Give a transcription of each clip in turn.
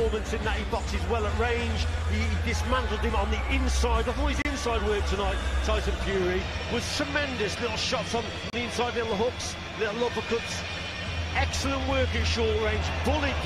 performance in that he boxes well at range. He dismantled him on the inside. I thought his inside work tonight, Tyson Fury, was tremendous. Little shots on the inside, little hooks, little uppercuts. Excellent work in short range. Bullied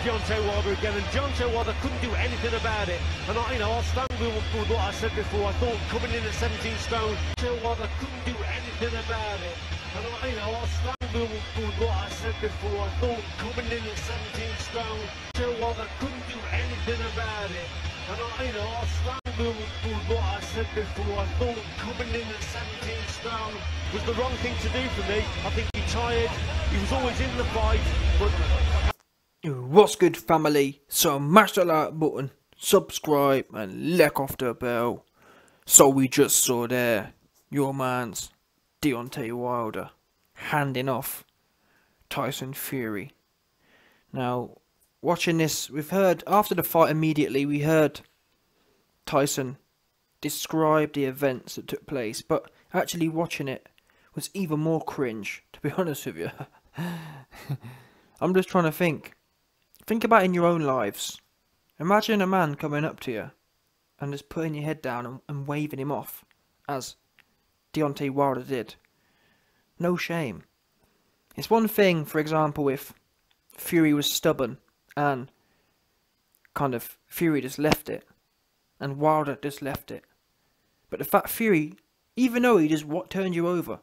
Deontay Wilder again, and Deontay Wilder couldn't do anything about it. And I'll stand with what I said before. I thought coming in at 17 stone, Deontay Wilder couldn't do anything about it. And I'll stand with what I said before. I thought coming in at 17 stone, Deontay Wilder couldn't do anything about it. And I'll stand with what I said before. I thought coming in at 17 stone was the wrong thing to do for me. I think he tired. He was always in the fight, but... What's good, family? So mash the like button, subscribe and lick off the bell. So we just saw there your man's Deontay Wilder handing off Tyson Fury. Now, watching this, we've heard, after the fight immediately, we heard Tyson describe the events that took place, but actually watching it was even more cringe, to be honest with you. I'm just trying to think about in your own lives. Imagine a man coming up to you and just putting your head down and waving him off, as Deontay Wilder did. No shame. It's one thing, for example, if Fury was stubborn and kind of Fury just left it and Wilder just left it. But the fact Fury, even though he just turned you over,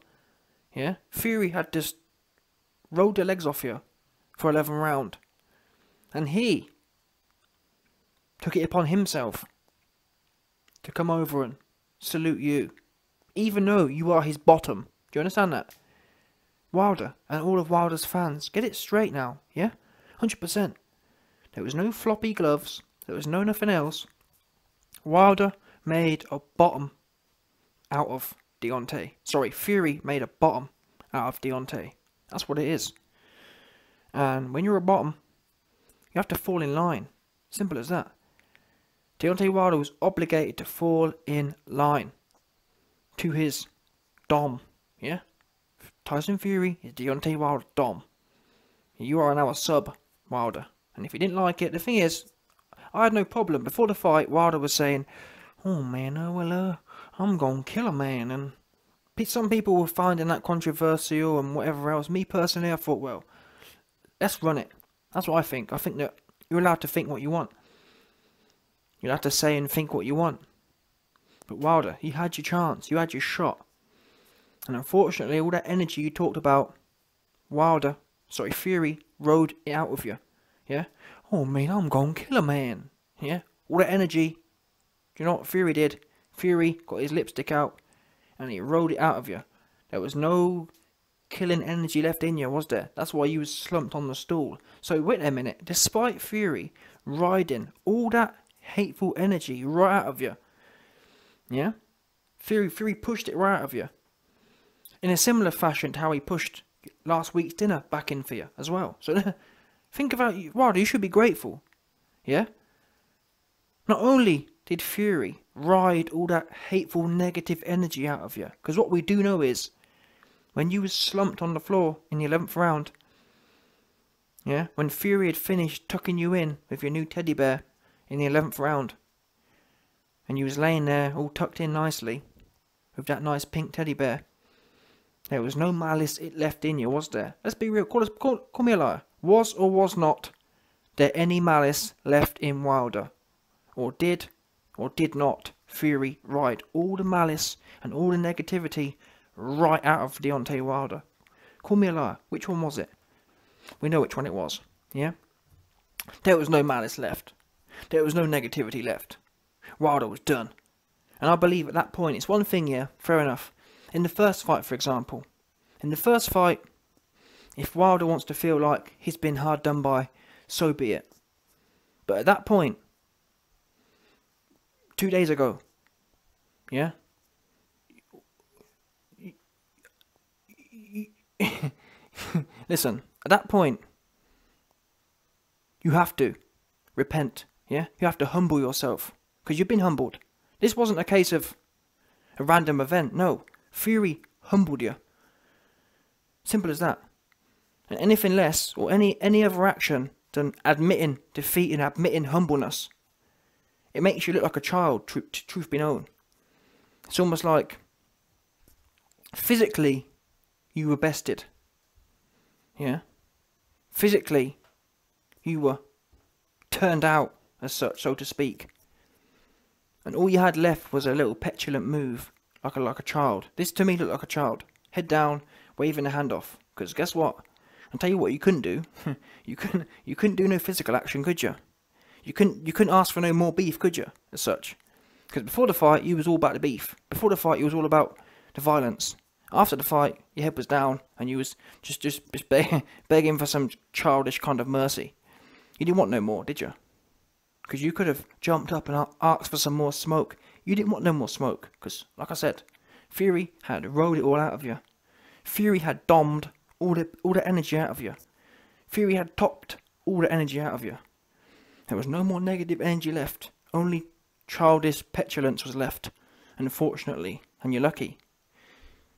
yeah, Fury had just rolled the legs off you for 11 round. And he took it upon himself to come over and salute you, even though you are his bottom. Do you understand that? Wilder and all of Wilder's fans, get it straight now, yeah? 100%. There was no floppy gloves. There was no nothing else. Wilder made a bottom out of Deontay. Sorry, Fury made a bottom out of Deontay. That's what it is. And when you're a bottom, you have to fall in line. Simple as that. Deontay Wilder was obligated to fall in line to his dom. Yeah? Tyson Fury is Deontay Wilder's dom. You are now a sub, Wilder. And if you didn't like it, the thing is, I had no problem. Before the fight, Wilder was saying, oh man, I'm gonna kill a man. And some people were finding that controversial and whatever else. Me personally, I thought, well, let's run it. That's what I think. I think that you're allowed to think what you want. You're allowed to say and think what you want. But Wilder, you had your chance. You had your shot. And unfortunately, all that energy you talked about, Fury rode it out of you. Yeah? Oh man, I'm gonna kill a man. Yeah? All that energy, do you know what Fury did? Fury got his lipstick out and he rode it out of you. There was no killing energy left in you, was there? That's why you was slumped on the stool. So wait a minute, despite Fury riding all that hateful energy right out of you, yeah, Fury pushed it right out of you in a similar fashion to how he pushed last week's dinner back in for you as well. So think about you, Wilder, you should be grateful, yeah. Not only did Fury ride all that hateful negative energy out of you, because what we do know is, when you was slumped on the floor in the 11th round, yeah, when Fury had finished tucking you in with your new teddy bear in the 11th round, and you was laying there all tucked in nicely with that nice pink teddy bear, there was no malice left in you, was there? Let's be real. Call me a liar. Was or was not there any malice left in Wilder? Or did not Fury ride all the malice and all the negativity right out of Deontay Wilder? Call me a liar. Which one was it? We know which one it was, yeah? There was no malice left. There was no negativity left. Wilder was done. And I believe at that point, it's one thing, yeah, fair enough. In the first fight, for example. In the first fight, if Wilder wants to feel like he's been hard done by, so be it. But at that point, 2 days ago, yeah? Listen, at that point, you have to repent, yeah? You have to humble yourself, because you've been humbled. This wasn't a case of a random event, no. Fury humbled you. Simple as that. And anything less, or any other action than admitting defeat and admitting humbleness. It makes you look like a child, truth be known. It's almost like physically you were bested. Yeah? Physically you were turned out as such, so to speak. And all you had left was a little petulant move, like a child. This to me looked like a child. Head down, waving a hand off. Because guess what? I'll tell you what you couldn't do. you couldn't do no physical action, could you? You couldn't ask for no more beef, could you? As such. Because before the fight, you was all about the beef. Before the fight, you was all about the violence. After the fight, your head was down, and you was just begging for some childish kind of mercy. You didn't want no more, did you? Because you could have jumped up and asked for some more smoke. You didn't want no more smoke. Because, like I said, Fury had rolled it all out of you. Fury had domed all the energy out of you. Fury had topped all the energy out of you. There was no more negative energy left. Only childish petulance was left. Unfortunately. And you're lucky.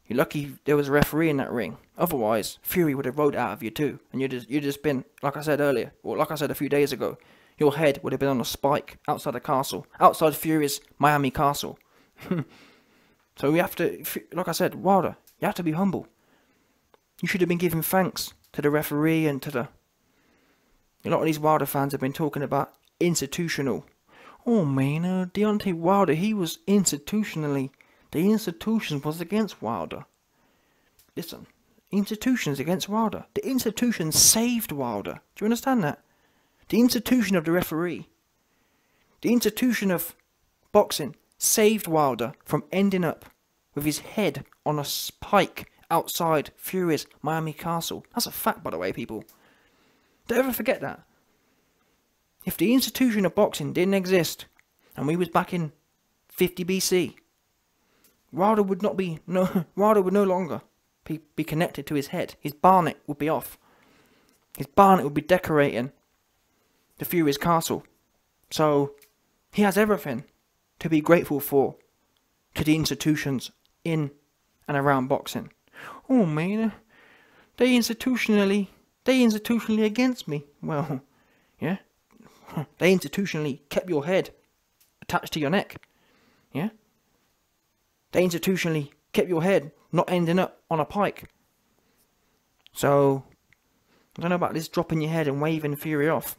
You're lucky there was a referee in that ring. Otherwise, Fury would have rolled out of you too. And you'd just been, like I said earlier, or like I said a few days ago, your head would have been on a spike outside the castle. Outside Fury's Miami castle. So we have to, like I said, Wilder, you have to be humble. You should have been giving thanks to the referee and to the... A lot of these Wilder fans have been talking about institutional. Oh man, Deontay Wilder, he was institutionally... The institution was against Wilder. Listen, institutions against Wilder. The institution saved Wilder. Do you understand that? The institution of the referee. The institution of boxing saved Wilder from ending up with his head on a spike outside Fury's Miami castle. That's a fact, by the way, people. Don't ever forget that. If the institution of boxing didn't exist, and we was back in 50 BC, Wilder would no longer be connected to his head. His barnet would be off. His barnet would be decorating the Fury's castle. So he has everything to be grateful for to the institutions in and around boxing. Oh man, they institutionally against me. Well, yeah, they institutionally kept your head attached to your neck. Yeah. They institutionally kept your head not ending up on a pike. So, I don't know about this dropping your head and waving Fury off.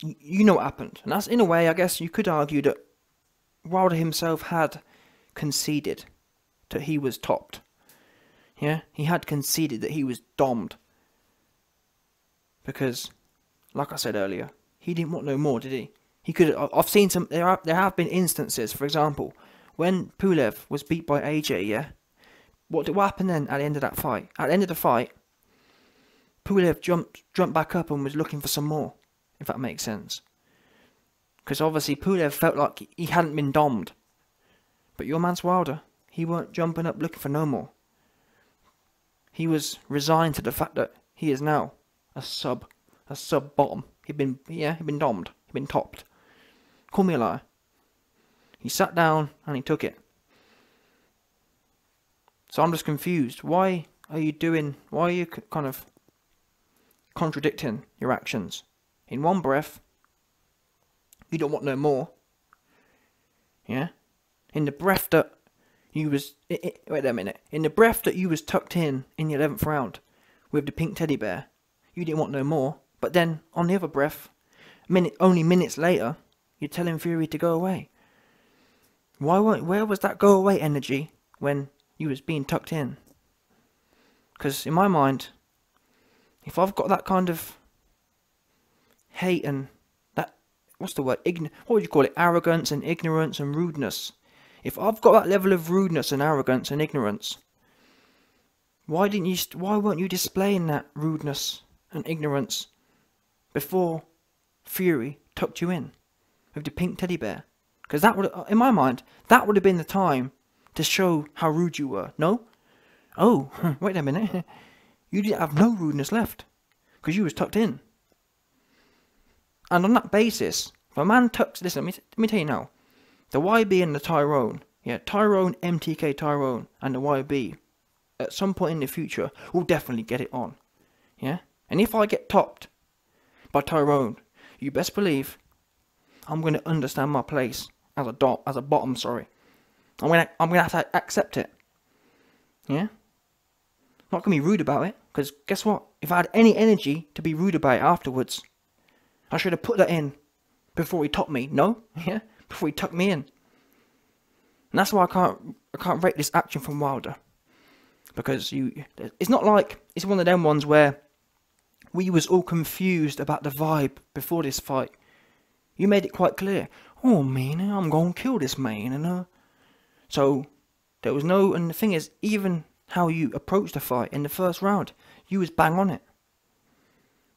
You know what happened. And that's, in a way, I guess you could argue that Wilder himself had conceded that he was topped. Yeah? He had conceded that he was domed. Because, like I said earlier, he didn't want no more, did he? He could. I've seen some... There have been instances, for example... When Pulev was beat by AJ, yeah? What happened then at the end of that fight? At the end of the fight, Pulev jumped back up and was looking for some more, if that makes sense. Because obviously Pulev felt like he hadn't been domed. But your man's Wilder, he weren't jumping up looking for no more. He was resigned to the fact that he is now a sub bottom. He'd been domed. He'd been topped. Call me a liar. He sat down and he took it. So I'm just confused. Why are you kind of contradicting your actions? In one breath, you don't want no more. Yeah? In the breath that you was... wait a minute. In the breath that you was tucked in the 11th round with the pink teddy bear, you didn't want no more. But then, on the other breath, only minutes later, you're telling Fury to go away. Where was that go away energy when you was being tucked in? Because in my mind, if I've got that kind of hate and that, what's the word? What would you call it? Arrogance and ignorance and rudeness. If I've got that level of rudeness and arrogance and ignorance, why weren't you displaying that rudeness and ignorance before Fury tucked you in with the pink teddy bear? Because that would, in my mind, that would have been the time to show how rude you were. No? Oh, wait a minute. You didn't have no rudeness left. Because you was tucked in. And on that basis, if a man tucks... Listen, let me tell you now. The YB and the Tyrone. Yeah, Tyrone, MTK Tyrone, and the YB, at some point in the future, will definitely get it on. Yeah? And if I get topped by Tyrone, you best believe I'm going to understand my place as a bottom. Sorry, I'm gonna have to accept it. Yeah, not gonna be rude about it, because guess what? If I had any energy to be rude about it afterwards, I should have put that in before he topped me. No, yeah, before he tucked me in. And that's why I can't rate this action from Wilder, because it's not like it's one of them ones where we was all confused about the vibe before this fight. You made it quite clear. Oh man, I'm gonna kill this man, and so there was no. And the thing is, even how you approached the fight in the first round, you was bang on it.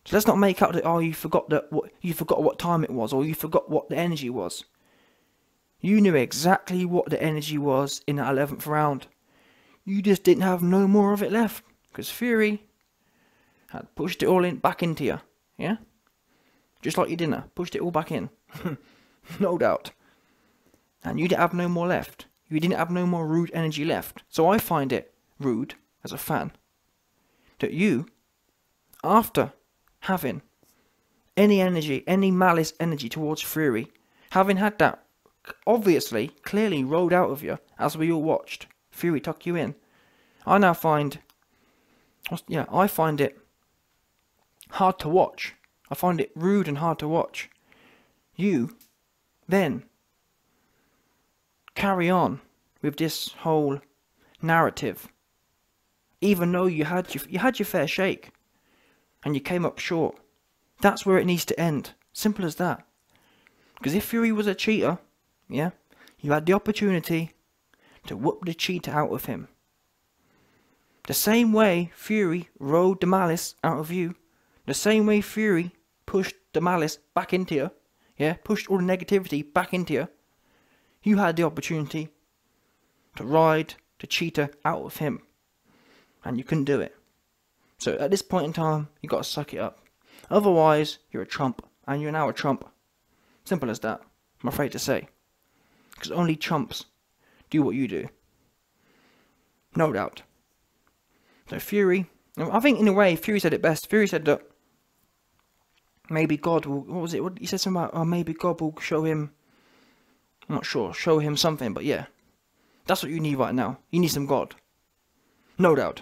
So let's not make out that you forgot what time it was, or you forgot what the energy was. You knew exactly what the energy was in that 11th round. You just didn't have no more of it left, because Fury had pushed it all back into you, yeah? Just like your dinner, pushed it all back in, no doubt. And you didn't have no more left. You didn't have no more rude energy left. So I find it rude, as a fan, that you, after having any energy, any malice energy towards Fury, having had that obviously, clearly rolled out of you, as we all watched Fury tuck you in, I find it hard to watch. I find it rude and hard to watch. You then carry on with this whole narrative, even though you had your fair shake, and you came up short. That's where it needs to end. Simple as that. Because if Fury was a cheater, yeah, you had the opportunity to whoop the cheater out of him. The same way Fury rode the malice out of you, the same way Fury pushed the malice back into you, yeah, pushed all the negativity back into you, you had the opportunity to ride the cheater out of him, and you couldn't do it. So at this point in time, you got to suck it up. Otherwise, you're a chump, and you're now a chump. Simple as that, I'm afraid to say. Because only chumps do what you do. No doubt. So Fury, I think in a way, Fury said it best. Fury said that maybe God will, what was it? He said something about, maybe God will show him, I'm not sure, show him something, but yeah. That's what you need right now. You need some God. No doubt.